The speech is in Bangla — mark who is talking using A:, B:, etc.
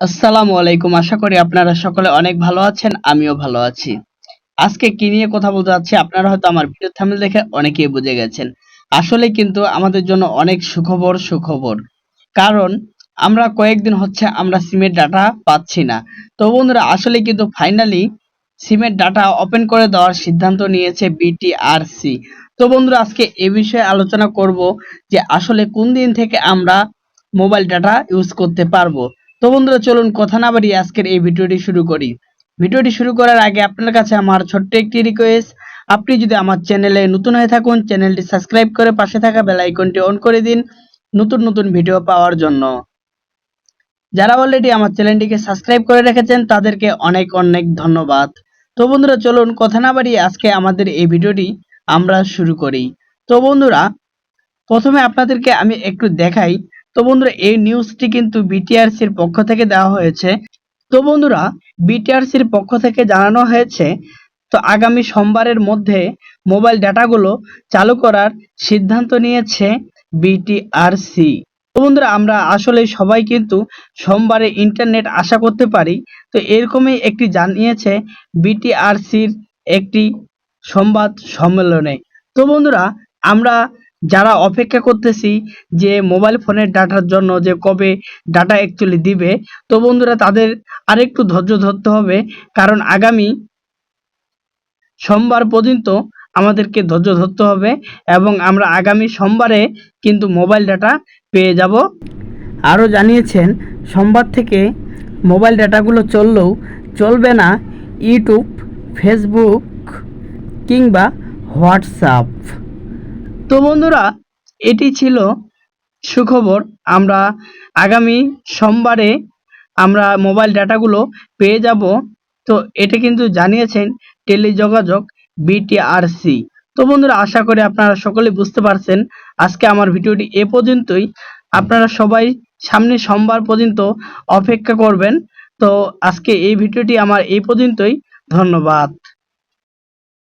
A: আসসালামু আলাইকুম। আশা করি আপনারা সকলে অনেক ভালো আছেন। আমিও ভালো আছি। আজকে কি নিয়ে কথা বলতে যাচ্ছি আপনারা হয়তো আমার ভিডিও থাম্বনেল দেখে অনেকেই বুঝে গেছেন। আসলে কিন্তু আমাদের জন্য অনেক সুখবর। কারণ আমরা কয়েকদিন হচ্ছে আমরা সিমের ডাটা পাচ্ছি না। তো বন্ধুরা আসলে কিন্তু ফাইনালি সিমের ডাটা ওপেন করে দেওয়ার সিদ্ধান্ত নিয়েছে বিটিআরসি। তো বন্ধুরা আজকে এ বিষয়ে আলোচনা করব যে আসলে কোন দিন থেকে আমরা মোবাইল ডাটা ইউজ করতে পারবো। তো বন্ধুরা চলুন কথা না বাড়িয়ে আজকের এই ভিডিওটি শুরু করি। ভিডিওটি শুরু করার আগে আপনার কাছে আমার ছোট্ট একটি রিকোয়েস্ট, আপনি যদি আমার চ্যানেলে নতুন হয়ে থাকুন চ্যানেলটি সাবস্ক্রাইব করে পাশে থাকা বেল আইকনটি অন করে দিন নতুন ভিডিও পাওয়ার জন্য। যারা অলরেডি আমার চ্যানেলটিকে সাবস্ক্রাইব করে রেখেছেন তাদেরকে অনেক ধন্যবাদ। তো বন্ধুরা চলুন কথা না বাড়িয়ে আজকে আমাদের এই ভিডিওটি আমরা শুরু করি। তো বন্ধুরা প্রথমে আপনাদেরকে আমি একটু দেখাই। তো বন্ধুরা এই নিউজটি কিন্তু বিটিআরসির পক্ষ থেকে দেওয়া হয়েছে। তো বন্ধুরা বিটিআরসির পক্ষ থেকে জানানো হয়েছে তো আগামী সোমবারের মধ্যে মোবাইল ডাটাগুলো চালু করার সিদ্ধান্ত নিয়েছে বিটিআরসি। তো বন্ধুরা আমরা আসলে সবাই কিন্তু সোমবারে ইন্টারনেট আশা করতে পারি। তো এরকমই একটি জানিয়েছে বিটিআরসির একটি সংবাদ সম্মেলনে। তো বন্ধুরা আমরা যারা অপেক্ষা করতেছি যে মোবাইল ফোনের ডাটার জন্য যে কবে ডাটা অ্যাকচুয়ালি দিবে, তো বন্ধুরা তাদের আরেকটু ধৈর্য ধরতে হবে। কারণ আগামী সোমবার পর্যন্ত আমাদেরকে ধৈর্য ধরতে হবে এবং আমরা আগামী সোমবারে কিন্তু মোবাইল ডাটা পেয়ে যাব। আরও জানিয়েছেন সোমবার থেকে মোবাইল ডাটাগুলো চললেও চলবে না ইউটিউব, ফেসবুক কিংবা হোয়াটসঅ্যাপ। তো বন্ধুরা এটি ছিল সুখবর। আমরা আগামী সোমবারে আমরা মোবাইল ডাটাগুলো পেয়ে যাব। তো এটা কিন্তু জানিয়েছেন টেলিযোগাযোগ বিটিআরসি। তো বন্ধুরা আশা করি আপনারা সকলে বুঝতে পারছেন। আজকে আমার ভিডিওটি এ পর্যন্তই। আপনারা সবাই সামনে সোমবার পর্যন্ত অপেক্ষা করবেন। তো আজকে এই ভিডিওটি আমার এই পর্যন্তই। ধন্যবাদ।